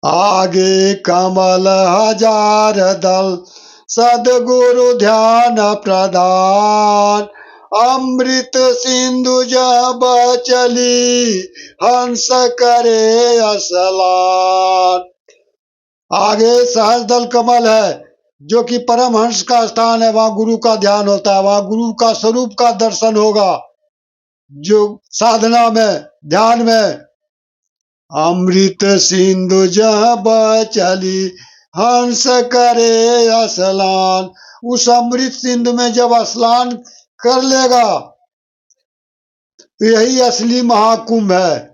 आगे कमल हजार दल, सद्गुरु ध्यान प्रदान। अमृत सिंधु जब चली, हंस करे असलान। आगे सहस्रदल कमल है, जो कि परमहंस का स्थान है। वहां गुरु का ध्यान होता है, वहां गुरु का स्वरूप का दर्शन होगा, जो साधना में, ध्यान में। अमृत सिंधु जब चली, हंस करे स्नान। उस अमृत सिंधु में जब स्नान कर लेगा, तो यही असली महाकुंभ है।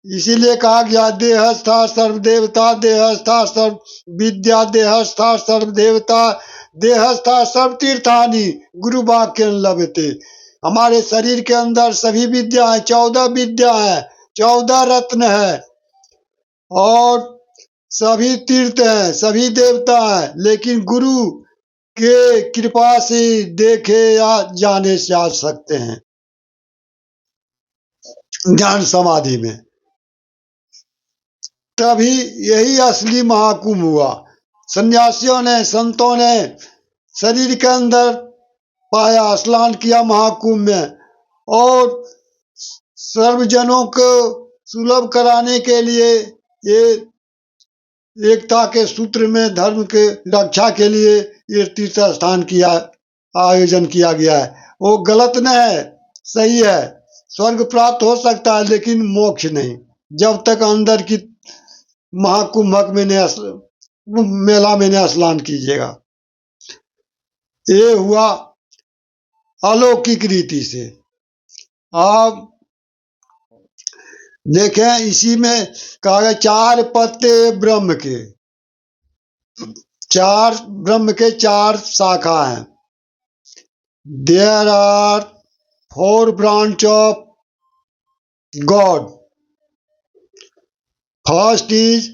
इसीलिए कहा गया, देहस्था सर्वदेवता, देहस्था सर्व विद्या, देहस्था सर्वदेवता, देहस्था सर्व तीर्थानि, गुरु वाक्य लभते। हमारे शरीर के अंदर सभी विद्या है, 14 विद्या है, 14 रत्न है, और सभी तीर्थ हैं, सभी देवता हैं, लेकिन गुरु के कृपा से देखे या जाने से आ सकते हैं ज्ञान समाधि में। तभी यही असली महाकुंभ हुआ। सन्यासियों ने, संतों ने शरीर के अंदर पाया, स्नान किया महाकुंभ में, और सर्वजनों को सुलभ कराने के लिए ये एकता के सूत्र में, धर्म के रक्षा के लिए ये तीर्थ स्थान किया, आयोजन किया गया है। वो गलत नहीं है, सही है। स्वर्ग प्राप्त हो सकता है, लेकिन मोक्ष नहीं, जब तक अंदर की महाकुंभक में मेला में ने स्नान कीजिएगा। ये हुआ अलौकिक रीति से। अब देखें, इसी में कहा गया, 4 पत्ते ब्रह्म के, 4 ब्रह्म के 4 शाखा हैं। There are 4 branch of God. First is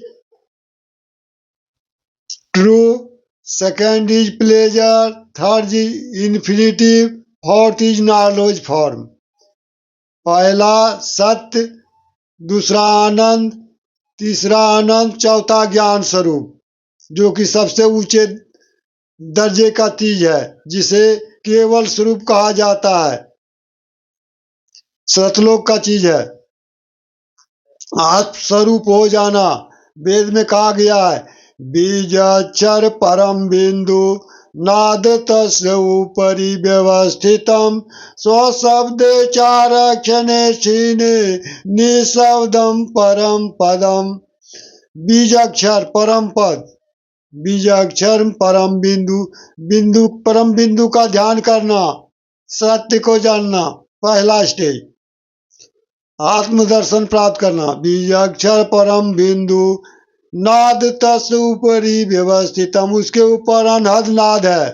true, second is pleasure, third is infinitive, fourth is knowledge form. पहला सत्य, दूसरा आनंद, तीसरा आनंद, चौथा ज्ञान स्वरूप, जो कि सबसे ऊंचे दर्जे का चीज है, जिसे केवल स्वरूप कहा जाता है, सतलोक का चीज है, आत्म स्वरूप हो जाना। वेद में कहा गया है, बीज अक्षर परम बिंदु, नाद तस्य उपरि व्यवस्थितम, स्वशब्द चार क्षणे क्षीणे, निशब्दम परम पदम। बीज अक्षर परम पद, बीज अक्षर परम बिंदु, बिंदु परम बिंदु का ध्यान करना, सत्य को जानना, पहला स्टेज। आत्मदर्शन प्राप्त करना, बीज अक्षर परम बिंदु, नाद तस् उपरि व्यवस्थितम, उसके ऊपर अनहद नाद है।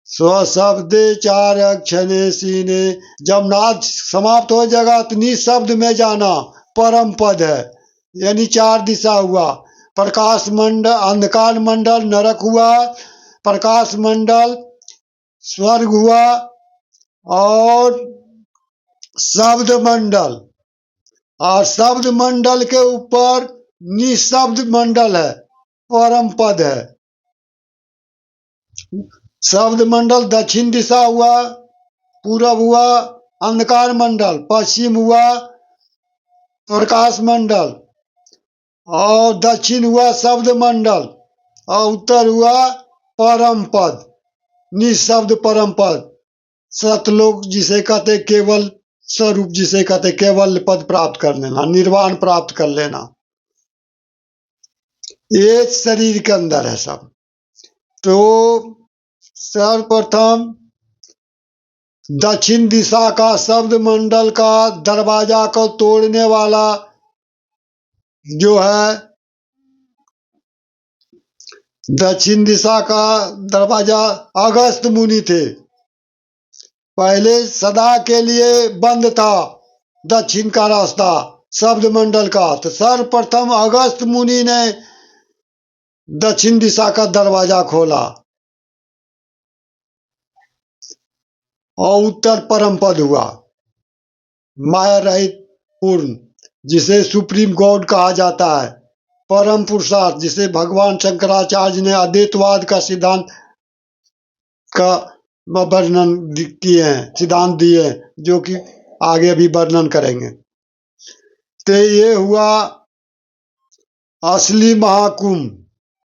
स्वशब्द चार अक्षणे सीने, जब नाद समाप्त हो जाएगा तो निशब्द में जाना, परम पद है। यानी 4 दिशा हुआ, प्रकाश मंडल, अंधकार मंडल नरक हुआ, प्रकाश मंडल स्वर्ग हुआ, और शब्द मंडल, और शब्द मंडल के ऊपर निशब्द मंडल है, परम पद है। शब्द मंडल दक्षिण दिशा हुआ, पूरब हुआ अंधकार मंडल, पश्चिम हुआ प्रकाश मंडल, और दक्षिण हुआ शब्द मंडल, और उत्तर हुआ परम पद, निशब्द परम पद, सतलोक जिसे कहते केवल स्वरूप, जिसे कहते केवल पद प्राप्त कर लेना, निर्वाण प्राप्त कर लेना। ये शरीर के अंदर है सब। तो सर्वप्रथम दक्षिण दिशा का शब्द मंडल का दरवाजा को तोड़ने वाला जो है, दक्षिण दिशा का दरवाजा अगस्त मुनि थे। पहले सदा के लिए बंद था दक्षिण का रास्ता शब्द मंडल का, तो सर्वप्रथम अगस्त मुनि ने दक्षिण दिशा का दरवाजा खोला, और उत्तर परम पद हुआ, माया रहित पूर्ण, जिसे सुप्रीम गॉड कहा जाता है। परम पुरुषार्थ, जिसे भगवान शंकराचार्य ने अद्वैतवाद का सिद्धांत का वर्णन किए हैं, सिद्धांत दिए हैं, जो कि आगे भी वर्णन करेंगे। तो ये हुआ असली महाकुंभ।